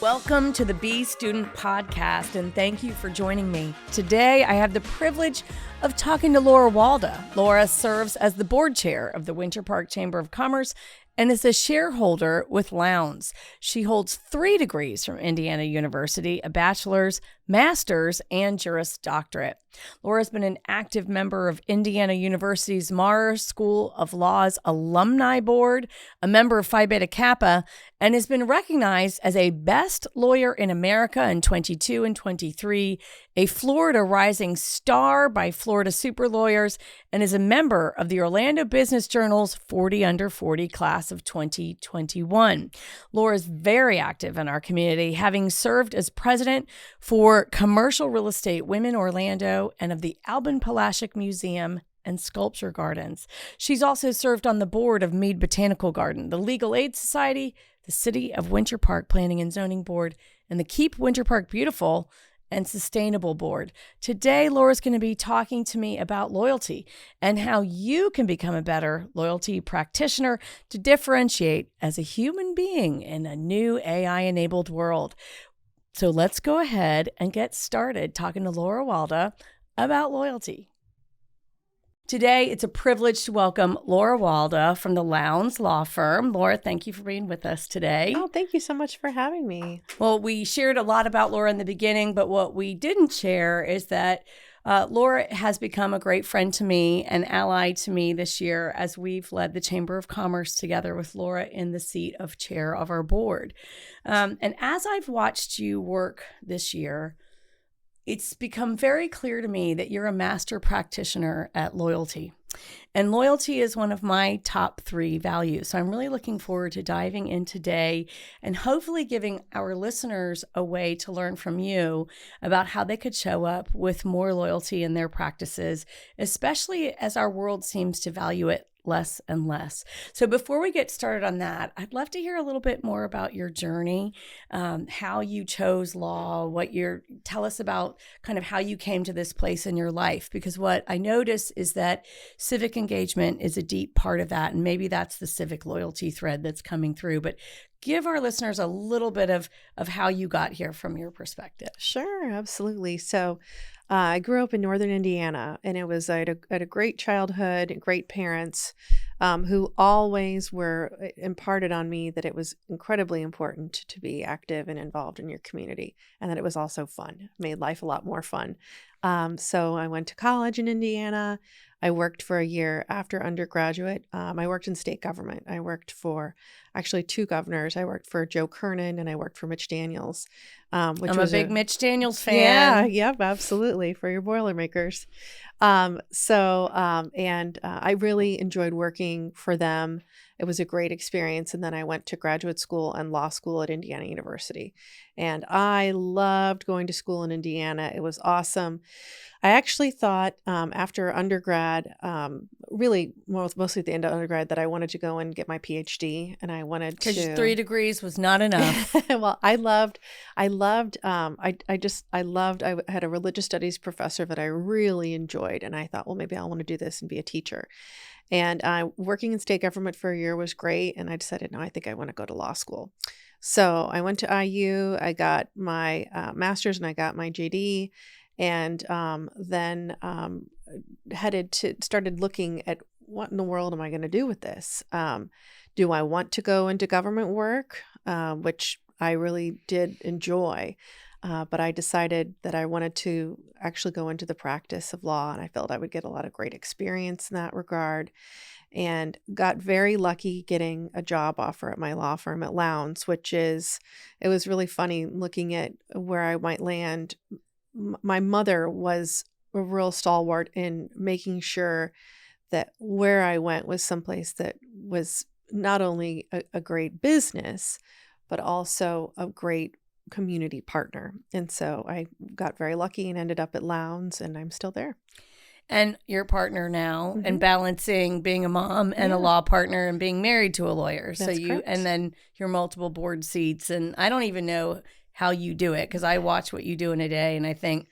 Welcome to the Be Student Podcast, and thank you for joining me. Today, I have the privilege of talking to Laura Walda. Laura serves as the board chair of the Winter Park Chamber of Commerce and is a shareholder with Lowndes. She holds 3 degrees from Indiana University, a bachelor's, master's, and Juris Doctorate. Laura's been an active member of Indiana University's Marr School of Law's Alumni Board, a member of Phi Beta Kappa, and has been recognized as a Best Lawyer in America in 22 and 23, a Florida Rising Star by Florida Super Lawyers, and is a member of the Orlando Business Journal's 40 Under 40 class of 2021. Laura is very active in our community, having served as president for Commercial Real Estate Women Orlando and of the Albin Palacic Museum and Sculpture Gardens. She's also served on the board of Mead Botanical Garden, the Legal Aid Society, the City of Winter Park Planning and Zoning Board, and the Keep Winter Park Beautiful and Sustainable Board. Today, Laura's going to be talking to me about loyalty and how you can become a better loyalty practitioner to differentiate as a human being in a new AI-enabled world. So let's go ahead and get started talking to Laura Walda about loyalty. Today, it's a privilege to welcome Laura Walda from the Lowndes law firm. Laura, thank you for being with us today. Oh, thank you so much for having me. Well, we shared a lot about Laura in the beginning, but what we didn't share is that Laura has become a great friend to me and ally to me this year as we've led the Chamber of Commerce together with Laura in the seat of chair of our board. And as I've watched you work this year, it's become very clear to me that you're a master practitioner at loyalty. And loyalty is one of my top 3 values. So I'm really looking forward to diving in today and hopefully giving our listeners a way to learn from you about how they could show up with more loyalty in their practices, especially as our world seems to value it less and less. So before we get started on that, I'd love to hear a little bit more about your journey, how you chose law, tell us about kind of how you came to this place in your life, because what I notice is that civic engagement is a deep part of that, and maybe that's the civic loyalty thread that's coming through, but give our listeners a little bit of how you got here from your perspective. Sure, absolutely. So I grew up in northern Indiana, and it was I had a great childhood, great parents who always were imparted on me that it was incredibly important to be active and involved in your community, and that it was also fun. It made life a lot more fun. So I went to college in Indiana. I worked for a year after undergraduate. I worked in state government. I worked for actually 2 governors. I worked for Joe Kernan and I worked for Mitch Daniels. Which I'm a big Mitch Daniels fan. Yeah, absolutely, for your Boilermakers. And I really enjoyed working for them. It was a great experience. And then I went to graduate school and law school at Indiana University. And I loved going to school in Indiana. It was awesome. I actually thought after undergrad, mostly at the end of undergrad, that I wanted to go and get my PhD, and I wanted to. Because 3 degrees was not enough. Well, I had a religious studies professor that I really enjoyed, and I thought, well, maybe I want to do this and be a teacher. And working in state government for a year was great, and I decided, no, I think I want to go to law school. So I went to IU, I got my master's, and I got my JD. And then started looking at what in the world am I going to do with this? Do I want to go into government work, which I really did enjoy, but I decided that I wanted to actually go into the practice of law, and I felt I would get a lot of great experience in that regard, and got very lucky getting a job offer at my law firm at Lowndes, it was really funny looking at where I might land. My mother was a real stalwart in making sure that where I went was someplace that was not only a great business, but also a great community partner. And so I got very lucky and ended up at Lowndes, and I'm still there. And your partner now, and balancing being a mom and a law partner and being married to a lawyer. That's correct. And then your multiple board seats. And I don't even know how you do it, because I watch what you do in a day and I think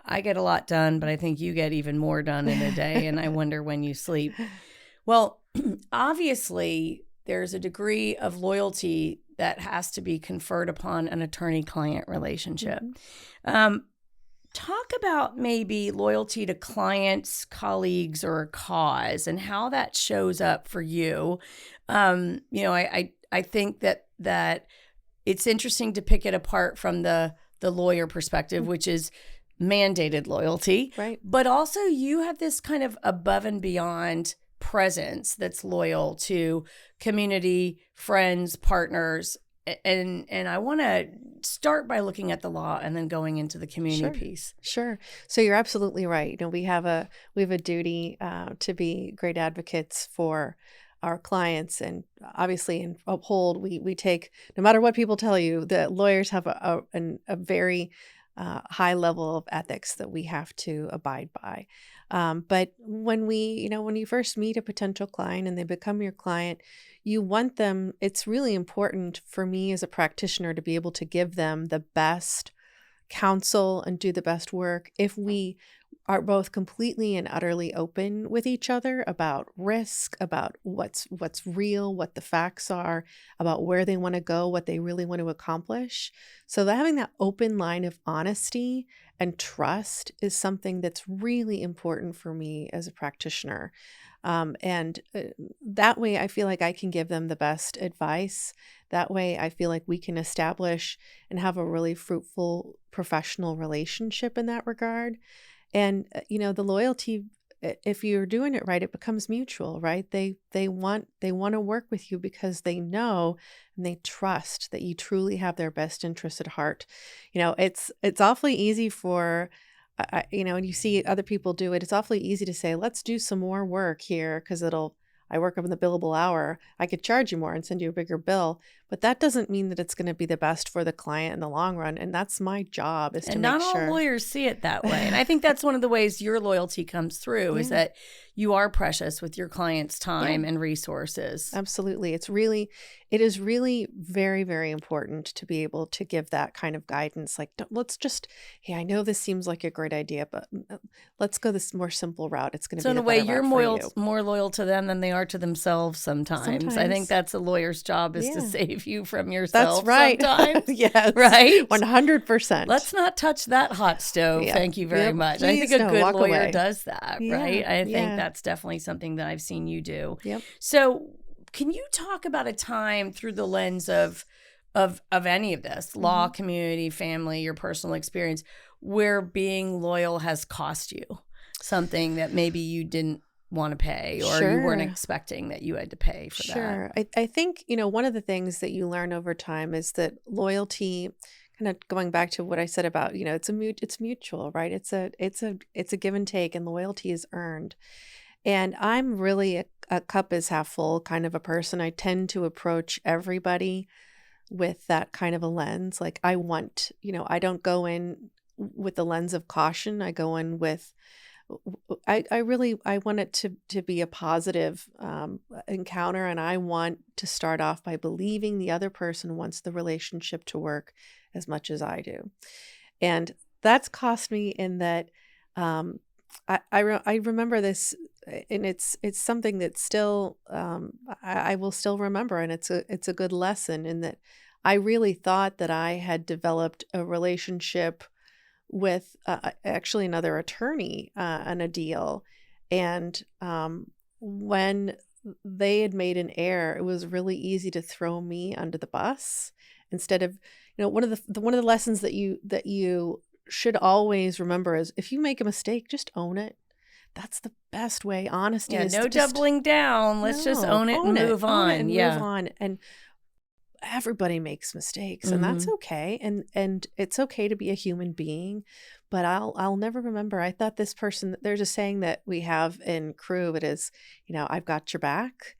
I get a lot done, but I think you get even more done in a day. And I wonder when you sleep. Well, obviously there's a degree of loyalty that has to be conferred upon an attorney-client relationship. Talk about maybe loyalty to clients, colleagues, or a cause, and how that shows up for you. I think that it's interesting to pick it apart from the lawyer perspective, which is mandated loyalty. Right. But also you have this kind of above and beyond presence that's loyal to community, friends, partners. And I want to start by looking at the law and then going into the community piece. Sure. So you're absolutely right. We have a duty to be great advocates for our clients, and obviously in uphold, we take, no matter what people tell you, that lawyers have a very high level of ethics that we have to abide by. But when when you first meet a potential client and they become your client, you want them, it's really important for me as a practitioner to be able to give them the best counsel and do the best work if we are both completely and utterly open with each other about risk, about what's real, what the facts are, about where they want to go, what they really want to accomplish. So that having that open line of honesty and trust is something that's really important for me as a practitioner. And that way I feel like I can give them the best advice. That way I feel like we can establish and have a really fruitful professional relationship in that regard. And, the loyalty, if you're doing it right, it becomes mutual, right? They want to work with you because they know and they trust that you truly have their best interest at heart. It's awfully easy for, and you see other people do it. It's awfully easy to say, let's do some more work here because I work up in the billable hour. I could charge you more and send you a bigger bill, but that doesn't mean that it's going to be the best for the client in the long run. And that's my job, is to make sure. And not all lawyers see it that way. And I think that's one of the ways your loyalty comes through is that you are precious with your client's time and resources. Absolutely. It is really very, very important to be able to give that kind of guidance. Like, hey, I know this seems like a great idea, but let's go this more simple route. It's going to be the better route for you. So in a way, you're more loyal to them than they are to themselves sometimes. I think that's a lawyer's job, is to save you from yourself. That's right. Sometimes. Yes. Right? 100%. Let's not touch that hot stove. Yeah. Thank you very much. I think a good lawyer does that, right? I think that's definitely something that I've seen you do. Yep. So can you talk about a time through the lens of any of this, law, community, family, your personal experience, where being loyal has cost you something that maybe you didn't want to pay or you weren't expecting that you had to pay for that? Sure. I think, one of the things that you learn over time is that loyalty, kind of going back to what I said about, it's mutual, right? It's a give and take, and loyalty is earned. And I'm really a cup is half full kind of a person. I tend to approach everybody with that kind of a lens. Like I don't go in with the lens of caution. I go in with, I want it to be a positive encounter. And I want to start off by believing the other person wants the relationship to work as much as I do. And that's cost me in that, I remember this, and it's something that still I will still remember, and it's a good lesson in that I really thought that I had developed a relationship with actually another attorney on a deal, and when they had made an error, it was really easy to throw me under the bus instead of one of the lessons that you should always remember is if you make a mistake, just own it. That's the best way. Honesty is no doubling down. Let's just own it and move on. Move on. And everybody makes mistakes, and that's okay. And it's okay to be a human being. But I'll never remember. I thought this person. There's a saying that we have in Crew. It is, I've got your back.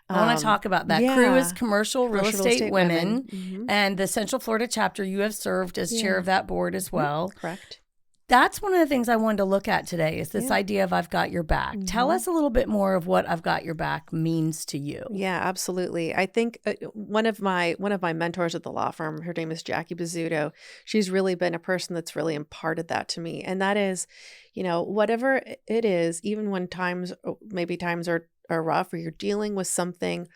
I want to talk about that. Crew is Commercial Real Estate Women. And the Central Florida chapter, you have served as chair of that board as well. Correct. That's one of the things I wanted to look at today is this idea of I've got your back. Tell us a little bit more of what I've got your back means to you. Yeah, absolutely. I think one of my mentors at the law firm, her name is Jackie Bizzuto. She's really been a person that's really imparted that to me. And that is, whatever it is, even when times are rough or you're dealing with something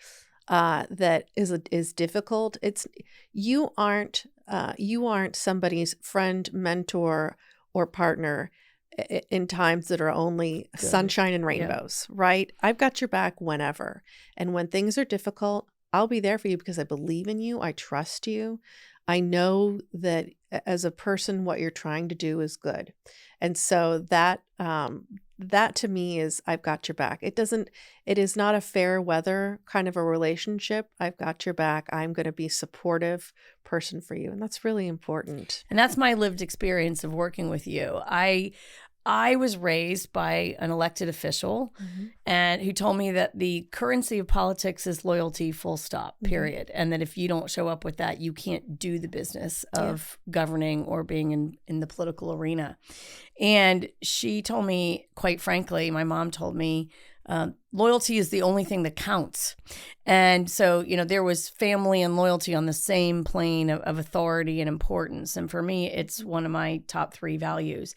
that is difficult. It's you aren't somebody's friend, mentor, or partner in times that are only sunshine and rainbows, right? I've got your back whenever. And when things are difficult, I'll be there for you because I believe in you. I trust you. I know that as a person, what you're trying to do is good. And so that to me is I've got your back. It is not a fair weather kind of a relationship. I've got your back. I'm going to be a supportive person for you. And that's really important. And that's my lived experience of working with you. I was raised by an elected official and who told me that the currency of politics is loyalty, full stop, period. And that if you don't show up with that, you can't do the business of governing or being in the political arena. And she told me, quite frankly, my mom told me, loyalty is the only thing that counts. And so, there was family and loyalty on the same plane of authority and importance. And for me, it's one of my top 3 values.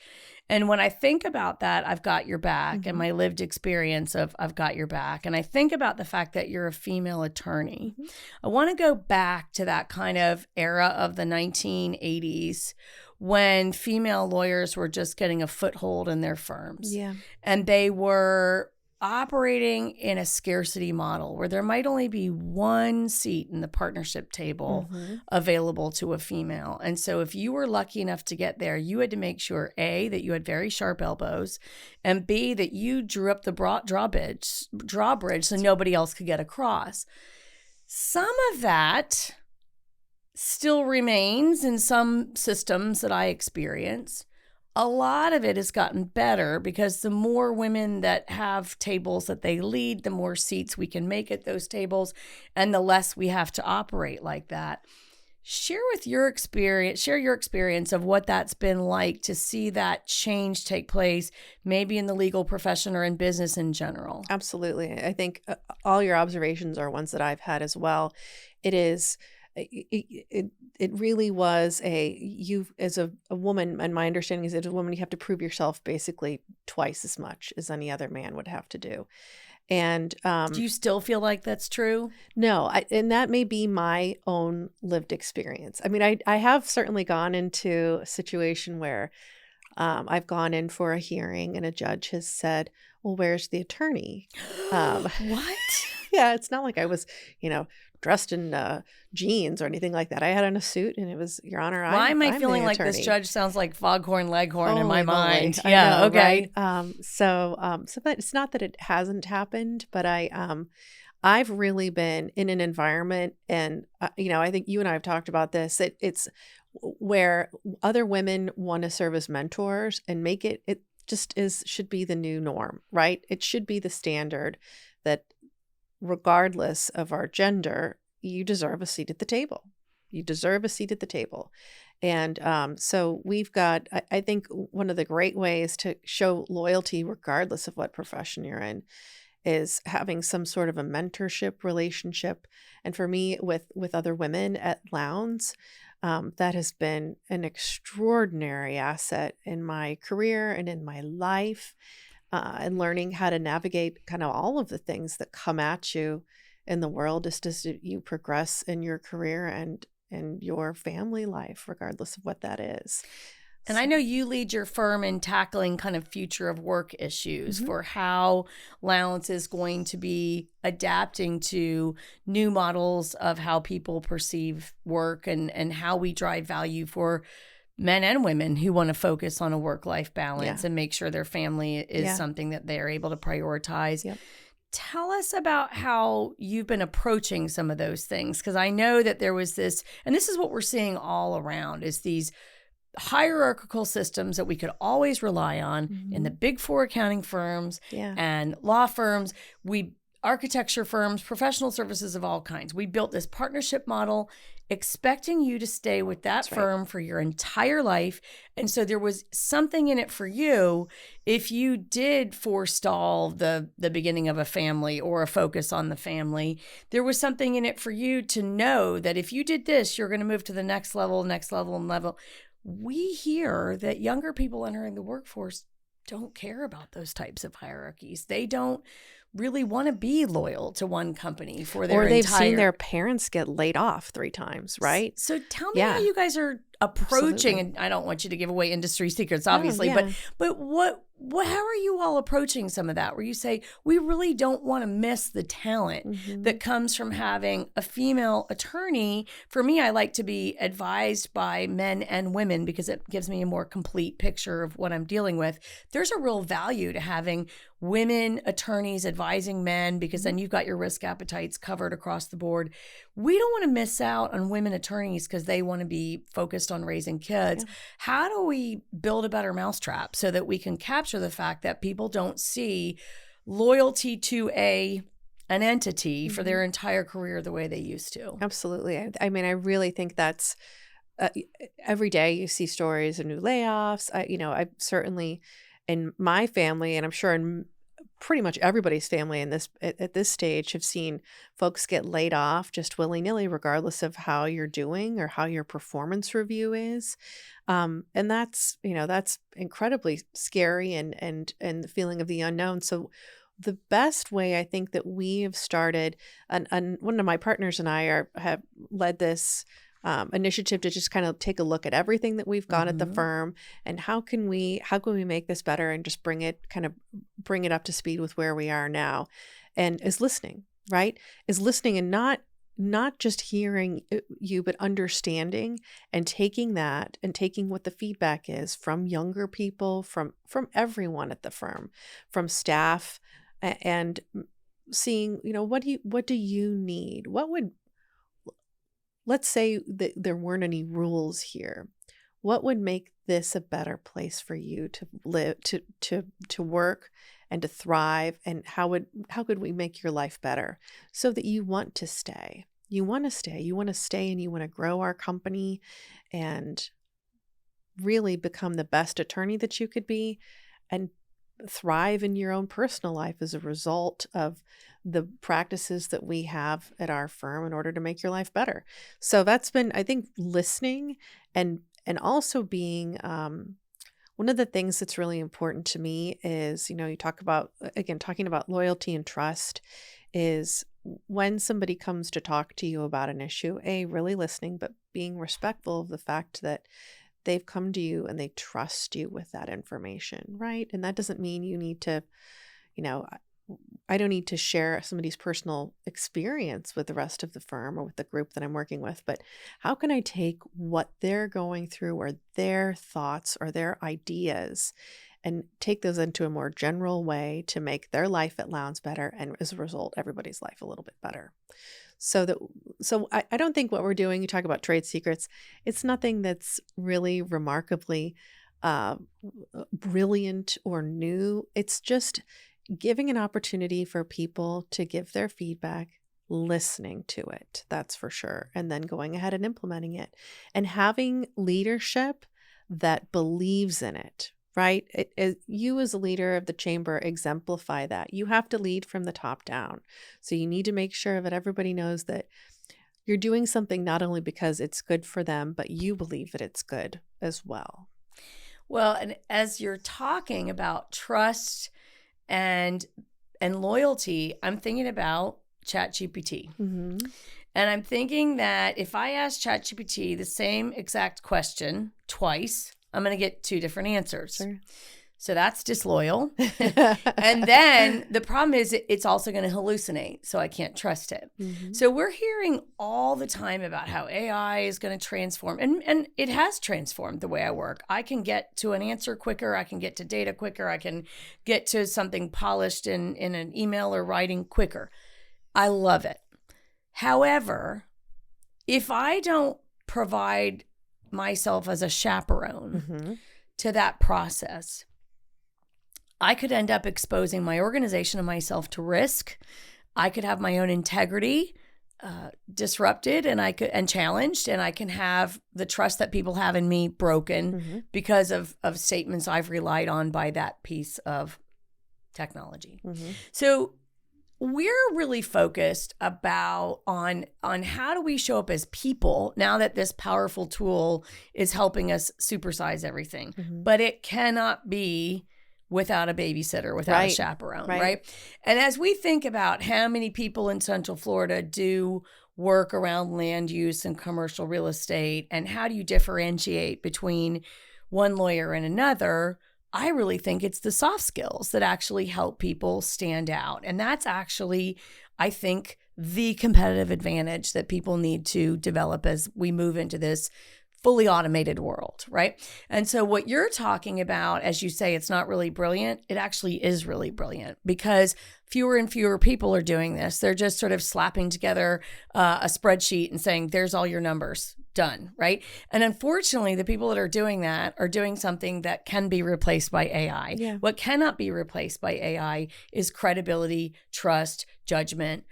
And when I think about that, I've got your back and my lived experience of I've got your back. And I think about the fact that you're a female attorney. I want to go back to that kind of era of the 1980s when female lawyers were just getting a foothold in their firms. Yeah. And they were operating in a scarcity model where there might only be one seat in the partnership table available to a female. And so if you were lucky enough to get there, you had to make sure, A, that you had very sharp elbows, and B, that you drew up the drawbridge so nobody else could get across. Some of that still remains in some systems that I experience. A lot of it has gotten better because the more women that have tables that they lead, the more seats we can make at those tables, and the less we have to operate like that. Share your experience of what that's been like to see that change take place, maybe in the legal profession or in business in general. Absolutely. I think all your observations are ones that I've had as well. It really was you as a woman, and my understanding is that as a woman, you have to prove yourself basically twice as much as any other man would have to do. And do you still feel like that's true? No, and that may be my own lived experience. I mean, I have certainly gone into a situation where I've gone in for a hearing and a judge has said, well, where's the attorney? What? Yeah, it's not like I was, dressed in jeans or anything like that. I had on a suit and it was, Your Honor, Why am I feeling like this judge sounds like Foghorn Leghorn in my mind? Yeah, know, okay. Right? So but it's not that it hasn't happened, but I've really been in an environment, and I think you and I have talked about this. It's where other women want to serve as mentors and make it just should be the new norm, right? It should be the standard that regardless of our gender, you deserve a seat at the table. You deserve a seat at the table. And so we've got, I think one of the great ways to show loyalty, regardless of what profession you're in, is having some sort of a mentorship relationship. And for me, with other women at Lowndes, that has been an extraordinary asset in my career and in my life, and learning how to navigate kind of all of the things that come at you in the world just as you progress in your career and your family life, regardless of what that is. And I know you lead your firm in tackling kind of future of work issues for how Lowndes is going to be adapting to new models of how people perceive work and how we drive value for men and women who want to focus on a work-life balance and make sure their family is something that they're able to prioritize. Yep. Tell us about how you've been approaching some of those things, because I know that there was this, and this is what we're seeing all around, is these hierarchical systems that we could always rely on in the big 4 accounting firms and law firms, architecture firms, professional services of all kinds. We built this partnership model expecting you to stay with that firm for your entire life. And so there was something in it for you if you did forestall the beginning of a family or a focus on the family. There was something in it for you to know that if you did this, you're going to move to the next level. We hear that younger people entering the workforce don't care about those types of hierarchies. They don't really want to be loyal to one company for their or they've entire... seen their parents get laid off 3 times, right? So tell me how you guys are approaching, and I don't want you to give away industry secrets, obviously, but what how are you all approaching some of that, where you say, we really don't want to miss the talent that comes from having a female attorney? For me, I like to be advised by men and women because it gives me a more complete picture of what I'm dealing with. There's a real value to having women attorneys advising men, because then you've got your risk appetites covered across the board. We don't want to miss out on women attorneys because they want to be focused on raising kids. Yeah. How do we build a better mousetrap so that we can capture the fact that people don't see loyalty to an entity for their entire career the way they used to? Absolutely. I mean, I really think that's every day you see stories of new layoffs. I certainly, in my family, and I'm sure in pretty much everybody's family in this at this stage, have seen folks get laid off just willy-nilly, regardless of how you're doing or how your performance review is. And that's incredibly scary, and the feeling of the unknown. So the best way I think that we have started, and one of my partners and I have led this initiative to just kind of take a look at everything that we've got at the firm, and how can we make this better, and just bring it up to speed with where we are now, and is listening, right? Is listening, and not just hearing you, but understanding and taking that, and taking what the feedback is from younger people, from everyone at the firm, from staff, and seeing, what do you need? Let's say that there weren't any rules here. What would make this a better place for you to live, to work, and to thrive? And how could we make your life better so that you want to stay? You want to stay, and you want to grow our company and really become the best attorney that you could be, and thrive in your own personal life as a result of the practices that we have at our firm in order to make your life better. So that's been, I think, listening, and also being, one of the things that's really important to me is, you talk about, again, talking about loyalty and trust, is when somebody comes to talk to you about an issue, really listening, but being respectful of the fact that they've come to you and they trust you with that information, right? And that doesn't mean you need to, I don't need to share somebody's personal experience with the rest of the firm or with the group that I'm working with, but how can I take what they're going through, or their thoughts or their ideas, and take those into a more general way to make their life at Lowndes better, and as a result, everybody's life a little bit better. So I don't think what we're doing, you talk about trade secrets, it's nothing that's really remarkably brilliant or new. It's just giving an opportunity for people to give their feedback, listening to it, that's for sure, and then going ahead and implementing it, and having leadership that believes in it, right? You as a leader of the chamber exemplify that. You have to lead from the top down. So you need to make sure that everybody knows that you're doing something not only because it's good for them, but you believe that it's good as well. Well, and as you're talking about trust and loyalty, I'm thinking about ChatGPT. And I'm thinking that if I ask ChatGPT the same exact question twice, I'm going to get 2 different answers. Sure. So that's disloyal. And then the problem is it's also going to hallucinate, so I can't trust it. So we're hearing all the time about how AI is going to transform, and it has transformed the way I work. I can get to an answer quicker. I can get to data quicker. I can get to something polished in an email or writing quicker. I love it. However, if I don't provide myself as a chaperone to that process, I could end up exposing my organization and myself to risk. I could have my own integrity disrupted and challenged, and I can have the trust that people have in me broken because of statements I've relied on by that piece of technology. So we're really focused on how do we show up as people now that this powerful tool is helping us supersize everything. But it cannot be without a babysitter, without a chaperone, right? And as we think about how many people in Central Florida do work around land use and commercial real estate, and how do you differentiate between one lawyer and another, I really think it's the soft skills that actually help people stand out. And that's actually, I think, the competitive advantage that people need to develop as we move into this fully automated world, right? And so what you're talking about, as you say, it's not really brilliant. It actually is really brilliant because fewer and fewer people are doing this. They're just sort of slapping together a spreadsheet and saying, there's all your numbers, done, right? And unfortunately, the people that are doing that are doing something that can be replaced by AI. Yeah. What cannot be replaced by AI is credibility, trust, judgment,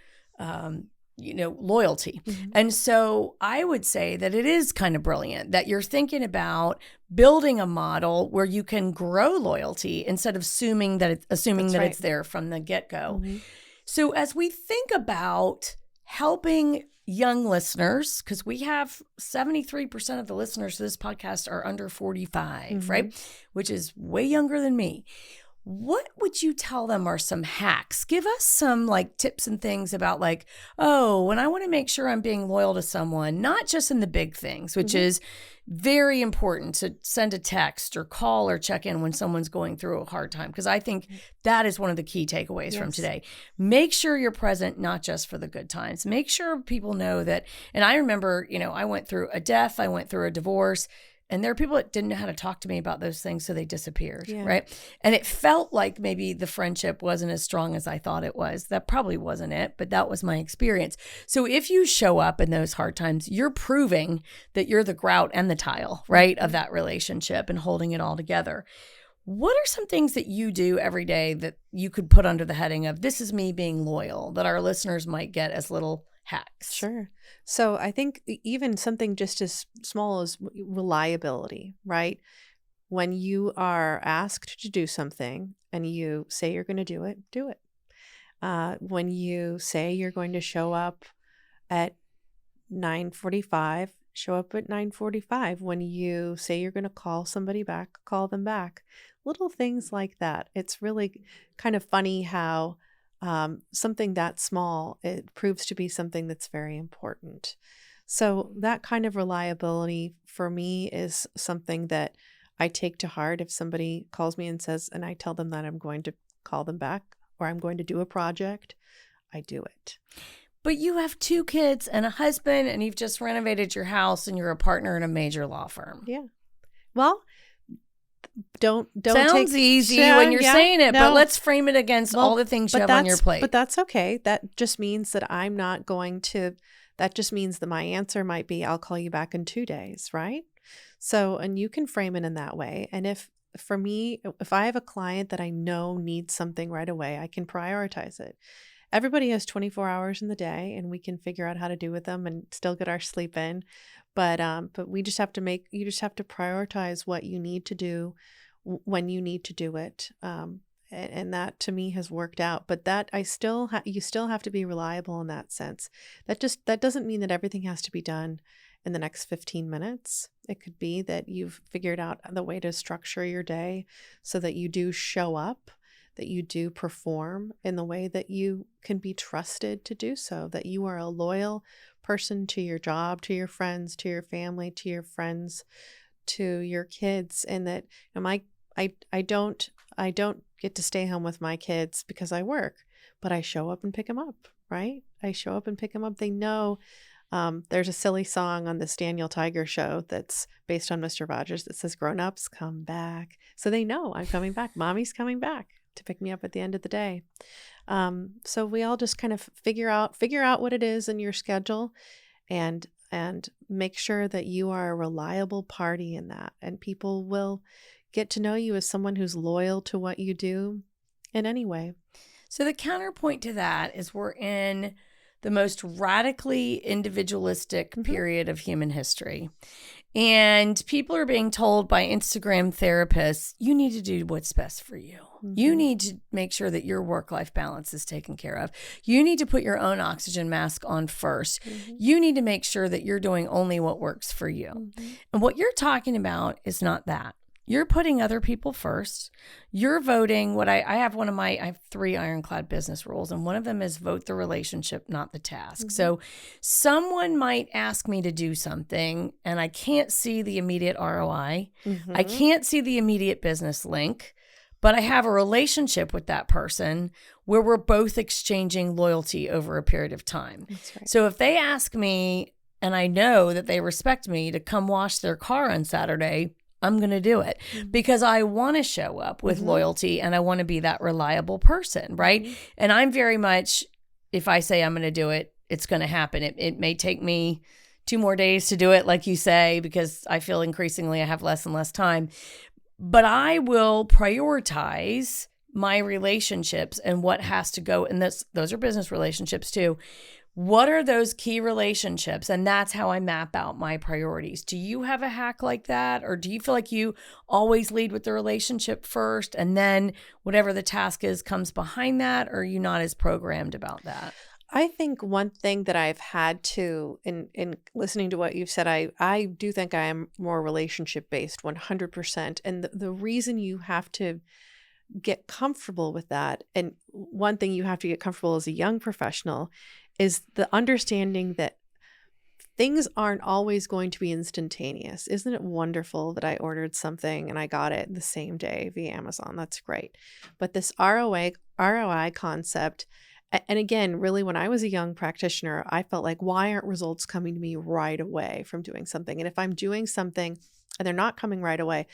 loyalty. Mm-hmm. And so I would say that it is kind of brilliant that you're thinking about building a model where you can grow loyalty instead of assuming that it's there from the get-go. Mm-hmm. So as we think about helping young listeners, because we have 73% of the listeners to this podcast are under 45, right? Which is way younger than me. What would you tell them are some hacks? Give us some tips and things about when I want to make sure I'm being loyal to someone, not just in the big things, which is very important to send a text or call or check in when someone's going through a hard time. Because I think that is one of the key takeaways from today. Make sure you're present, not just for the good times. Make sure people know that. And I remember, I went through a death, I went through a divorce. And there are people that didn't know how to talk to me about those things, so they disappeared, right? And it felt like maybe the friendship wasn't as strong as I thought it was. That probably wasn't it, but that was my experience. So if you show up in those hard times, you're proving that you're the grout and the tile, right, of that relationship and holding it all together. What are some things that you do every day that you could put under the heading of this is me being loyal, that our listeners might get as little hacks? Sure. So I think even something just as small as reliability, right? When you are asked to do something and you say you're going to do it, do it. When you say you're going to show up at 9:45, show up at 9:45. When you say you're going to call somebody back, call them back. Little things like that. It's really kind of funny how something that small, it proves to be something that's very important. So that kind of reliability for me is something that I take to heart. If somebody calls me and says, and I tell them that I'm going to call them back or I'm going to do a project, I do it. But you have 2 kids and a husband and you've just renovated your house and you're a partner in a major law firm. Yeah. Well, don't sounds easy when you're saying it, but let's frame it against all the things you have on your plate. But that's okay. That just means that I'm not going to, that just means that my answer might be, I'll call you back in 2 days, right? So, and you can frame it in that way. And if I have a client that I know needs something right away, I can prioritize it. Everybody has 24 hours in the day and we can figure out how to do with them and still get our sleep in. But you just have to prioritize what you need to do when you need to do it. And that to me has worked out, but that you still have to be reliable in that sense. That doesn't mean that everything has to be done in the next 15 minutes. It could be that you've figured out the way to structure your day so that you do show up, that you do perform in the way that you can be trusted to do so, that you are a loyal person to your job, to your friends, to your family, to your friends, to your kids. And that I don't get to stay home with my kids because I work, but I show up and pick them up, right? I show up and pick them up. They know. There's a silly song on this Daniel Tiger show that's based on Mr. Rogers that says, "Grown-ups come back." So they know I'm coming back. Mommy's coming back to pick me up at the end of the day. So we all just kind of figure out what it is in your schedule and make sure that you are a reliable party in that. And people will get to know you as someone who's loyal to what you do in any way. So the counterpoint to that is we're in the most radically individualistic period of human history. And people are being told by Instagram therapists, you need to do what's best for you. Mm-hmm. You need to make sure that your work-life balance is taken care of. You need to put your own oxygen mask on first. Mm-hmm. You need to make sure that you're doing only what works for you. Mm-hmm. And what you're talking about is not that. You're putting other people first. You're voting I have 3 ironclad business rules, and one of them is vote the relationship, not the task. So someone might ask me to do something and I can't see the immediate ROI. I can't see the immediate business link, but I have a relationship with that person where we're both exchanging loyalty over a period of time. That's right. So if they ask me and I know that they respect me to come wash their car on Saturday, I'm going to do it because I want to show up with loyalty and I want to be that reliable person, right? And I'm very much, if I say I'm going to do it, it's going to happen. It may take me 2 more days to do it, like you say, because I feel increasingly I have less and less time. But I will prioritize my relationships and what has to go. And those are business relationships too. What are those key relationships? And that's how I map out my priorities. Do you have a hack like that? Or do you feel like you always lead with the relationship first and then whatever the task is comes behind that? Or are you not as programmed about that? I think one thing that I've had to, in listening to what you've said, I do think I am more relationship based 100%. And the reason you have to get comfortable with that, and one thing you have to get comfortable as a young professional, is the understanding that things aren't always going to be instantaneous. Isn't it wonderful that I ordered something and I got it the same day via Amazon? That's great. But this ROI concept, and again, really when I was a young practitioner, I felt like, why aren't results coming to me right away from doing something? And if I'm doing something and they're not coming right away,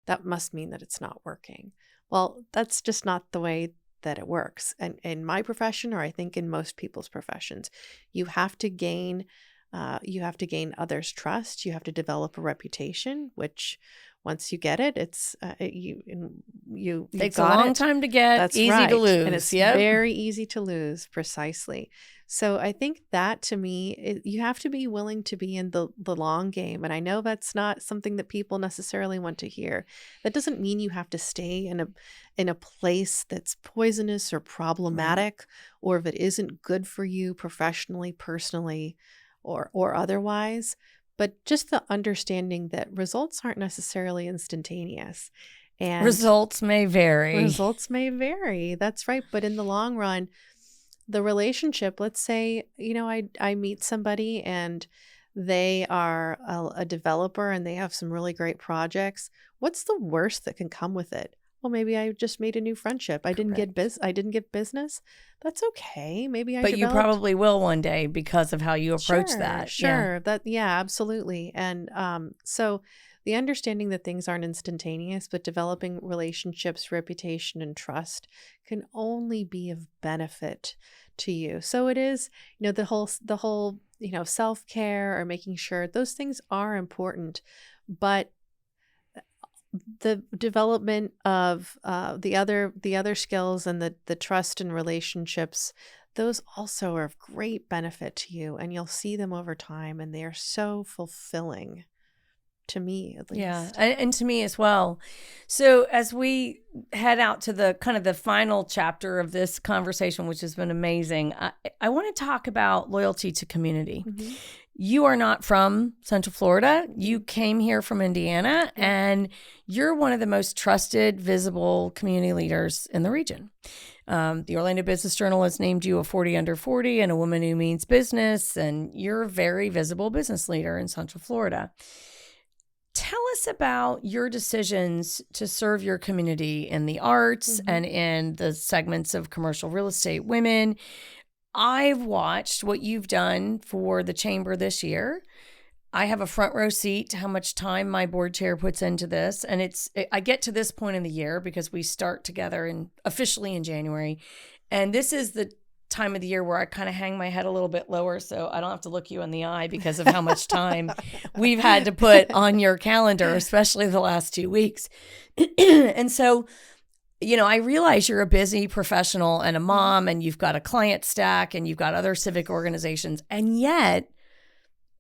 that must mean that it's not working. Well, that's just not the way that it works. And in my profession, or I think in most people's professions, you have to gain others' trust. You have to develop a reputation, which once you get it, it's you takes a long time to get. That's easy right. to lose. And it's very easy to lose, precisely. So I think that, to me, you have to be willing to be in the long game. And I know that's not something that people necessarily want to hear. That doesn't mean you have to stay in a place that's poisonous or problematic, or if it isn't good for you professionally, personally, or otherwise. But just the understanding that results aren't necessarily instantaneous. And results may vary. Results may vary. That's right. But in the long run, the relationship, let's say, I meet somebody and they are a developer and they have some really great projects. What's the worst that can come with it? Well, maybe I just made a new friendship. I didn't get business. That's okay. Maybe I But you probably will one day because of how you approach that. Sure. Absolutely. And so the understanding that things aren't instantaneous, but developing relationships, reputation, and trust can only be of benefit to you. So it is, the whole, self-care or making sure those things are important, but the development of the other skills and the trust and relationships, those also are of great benefit to you, and you'll see them over time, and they are so fulfilling. To me, at least. Yeah, and to me as well. So as we head out to the kind of the final chapter of this conversation, which has been amazing, I want to talk about loyalty to community. Mm-hmm. You are not from Central Florida. You came here from Indiana, and you're one of the most trusted, visible community leaders in the region. The Orlando Business Journal has named you a 40 under 40 and a woman who means business, and you're a very visible business leader in Central Florida. Tell us about your decisions to serve your community in the arts and in the segments of commercial real estate women. I've watched what you've done for the chamber this year. I have a front row seat to how much time my board chair puts into this. And I get to this point in the year because we start together officially in January. And this is the time of the year where I kind of hang my head a little bit lower so I don't have to look you in the eye because of how much time we've had to put on your calendar, especially the last 2 weeks. And so, I realize you're a busy professional and a mom, and you've got a client stack and you've got other civic organizations. And yet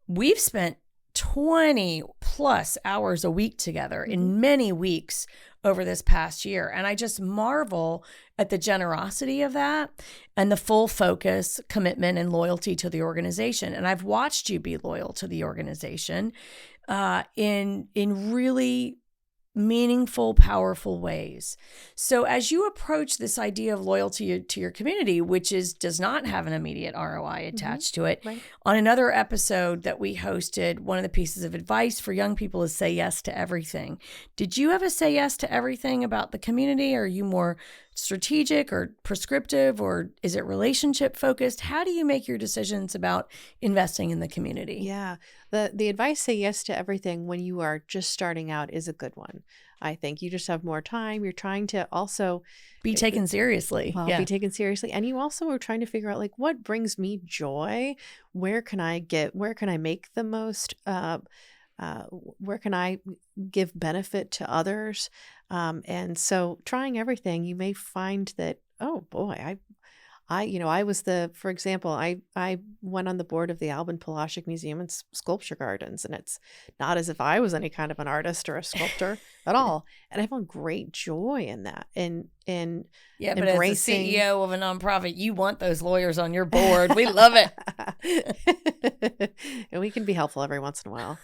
we've spent 20 plus hours a week together in many weeks over this past year. And I just marvel at the generosity of that and the full focus, commitment, and loyalty to the organization. And I've watched you be loyal to the organization in really meaningful, powerful ways. So as you approach this idea of loyalty to your community, which does not have an immediate ROI attached to it, Right. on another episode that we hosted, one of the pieces of advice for young people is say yes to everything. Did you have a say yes to everything about the community? Are you more strategic or prescriptive, or is it relationship focused? How do you make your decisions about investing in the community? Yeah. The advice, say yes to everything when you are just starting out, is a good one. I think you just have more time. You're trying to also Be taken seriously. be taken seriously. And you also are trying to figure out, like, what brings me joy? Where can I make the most, where can I give benefit to others? And so trying everything, you may find that, oh boy, for example, I went on the board of the Albin Palaschik Museum and Sculpture Gardens, and it's not as if I was any kind of an artist or a sculptor at all. And I found great joy in that. And Yeah, but embracing... as the CEO of a nonprofit, you want those lawyers on your board. We love it. And we can be helpful every once in a while.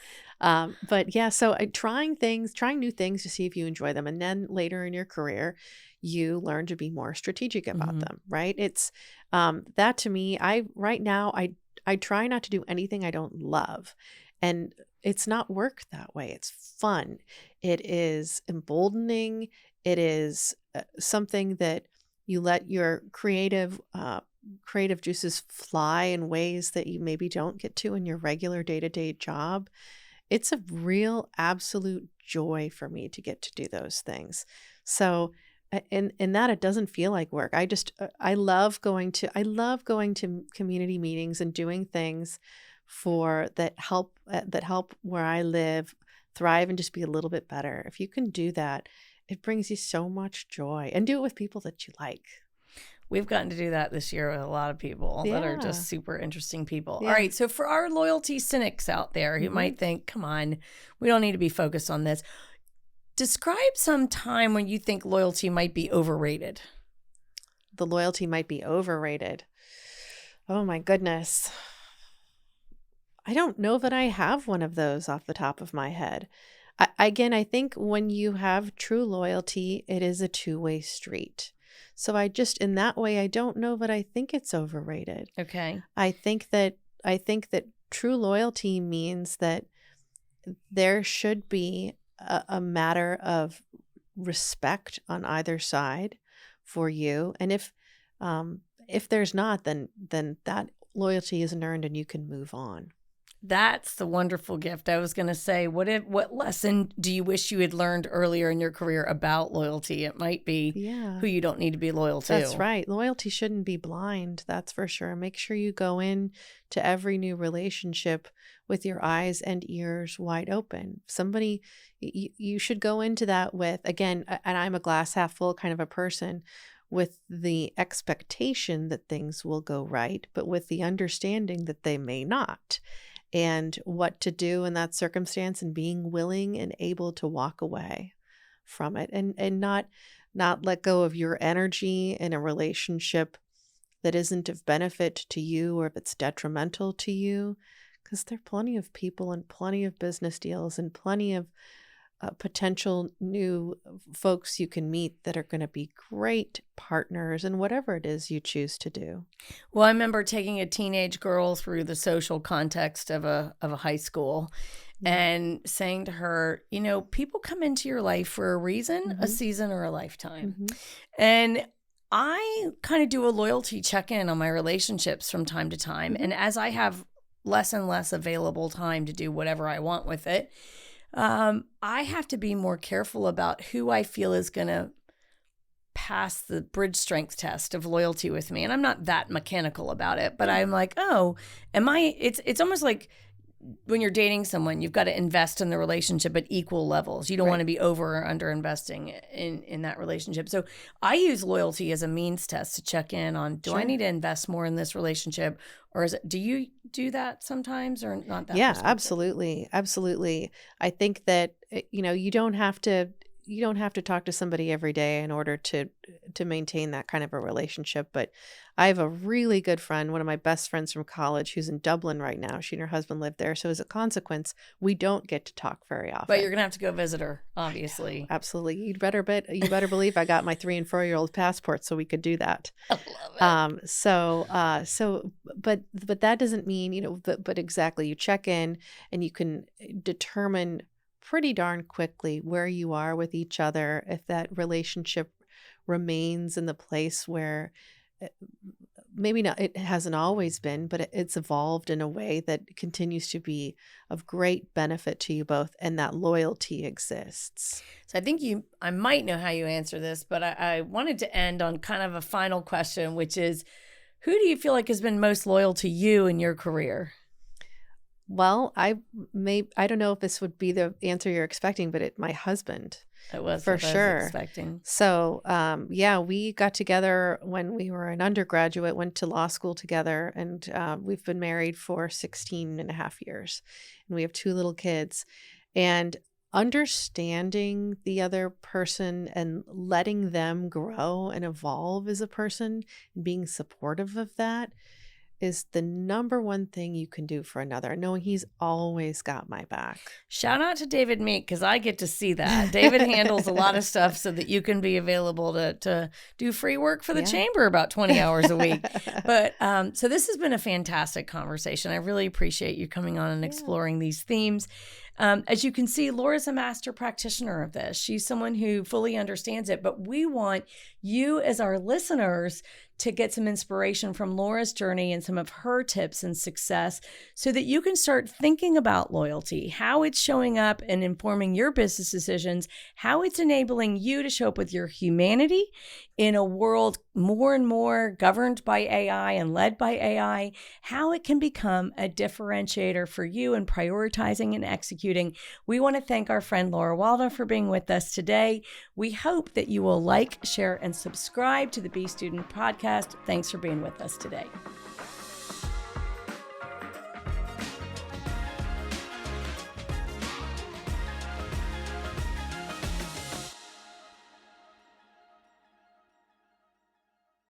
But yeah, so trying new things to see if you enjoy them. And then later in your career, you learn to be more strategic about them, right? It's that to me, right now, I try not to do anything I don't love. And it's not work that way. It's fun. It is emboldening. It is something that you let your creative juices fly in ways that you maybe don't get to in your regular day-to-day job. It's a real absolute joy for me to get to do those things. So in that, it doesn't feel like work. I love going to community meetings and doing things that help where I live thrive and just be a little bit better. If you can do that, it brings you so much joy, and do it with people that you like. We've gotten to do that this year with a lot of people that are just super interesting people. Yeah. All right. So for our loyalty cynics out there who might think, come on, we don't need to be focused on this. Describe some time when you think loyalty might be overrated. The loyalty might be overrated. Oh my goodness. I don't know that I have one of those off the top of my head. I think when you have true loyalty, it is a two-way street. So in that way, I don't know that I think it's overrated. Okay. I think that true loyalty means that there should be a matter of respect on either side for you. And if there's not, then that loyalty isn't earned and you can move on. That's the wonderful gift. I was going to say, what lesson do you wish you had learned earlier in your career about loyalty? It might be who you don't need to be loyal to. That's right. Loyalty shouldn't be blind. That's for sure. Make sure you go in to every new relationship with your eyes and ears wide open. You should go into that with, again, and I'm a glass half full kind of a person, with the expectation that things will go right, but with the understanding that they may not. And what to do in that circumstance, and being willing and able to walk away from it, and not let go of your energy in a relationship that isn't of benefit to you, or if it's detrimental to you, because there are plenty of people and plenty of business deals and plenty of potential new folks you can meet that are going to be great partners in whatever it is you choose to do. Well, I remember taking a teenage girl through the social context of a high school and saying to her, people come into your life for a reason, a season, or a lifetime. And I kind of do a loyalty check-in on my relationships from time to time. And as I have less and less available time to do whatever I want with it, I have to be more careful about who I feel is going to pass the bridge strength test of loyalty with me. And I'm not that mechanical about it, but I'm like, it's almost like when you're dating someone, you've got to invest in the relationship at equal levels. You don't want to be over or under investing in that relationship. So I use loyalty as a means test to check in on, do I need to invest more in this relationship? Or do you do that sometimes, or not that? Yeah, absolutely. Absolutely. I think that, you don't have to, you don't have to talk to somebody every day in order to maintain that kind of a relationship. But I have a really good friend, one of my best friends from college, who's in Dublin right now. She and her husband live there. So as a consequence, we don't get to talk very often. But you're going to have to go visit her, obviously. Absolutely. You better believe I got my 3 and 4-year-old passports so we could do that. I love it. But that doesn't mean, but exactly, you check in and you can determine pretty darn quickly where you are with each other, if that relationship remains in the place where maybe not, it hasn't always been, but it's evolved in a way that continues to be of great benefit to you both, and that loyalty exists. So I think I might know how you answer this, but I wanted to end on kind of a final question, which is, who do you feel like has been most loyal to you in your career? Well, I don't know if this would be the answer you're expecting, but my husband. It was for sure. I was expecting. So, we got together when we were an undergraduate, went to law school together, and we've been married for 16 and a half years. And we have 2 little kids. And understanding the other person and letting them grow and evolve as a person and being supportive of that is the number one thing you can do for another, knowing he's always got my back. Shout out to David Meek, because I get to see that. David handles a lot of stuff so that you can be available to do free work for the chamber about 20 hours a week. But so this has been a fantastic conversation. I really appreciate you coming on and exploring these themes. As you can see, Laura's a master practitioner of this. She's someone who fully understands it, but we want you as our listeners to get some inspiration from Laura's journey and some of her tips and success so that you can start thinking about loyalty, how it's showing up and informing your business decisions, how it's enabling you to show up with your humanity in a world more and more governed by AI and led by AI, how it can become a differentiator for you in prioritizing and executing. We want to thank our friend Laura Walda for being with us today. We hope that you will like, share, and subscribe to the Be Student podcast. Thanks for being with us today.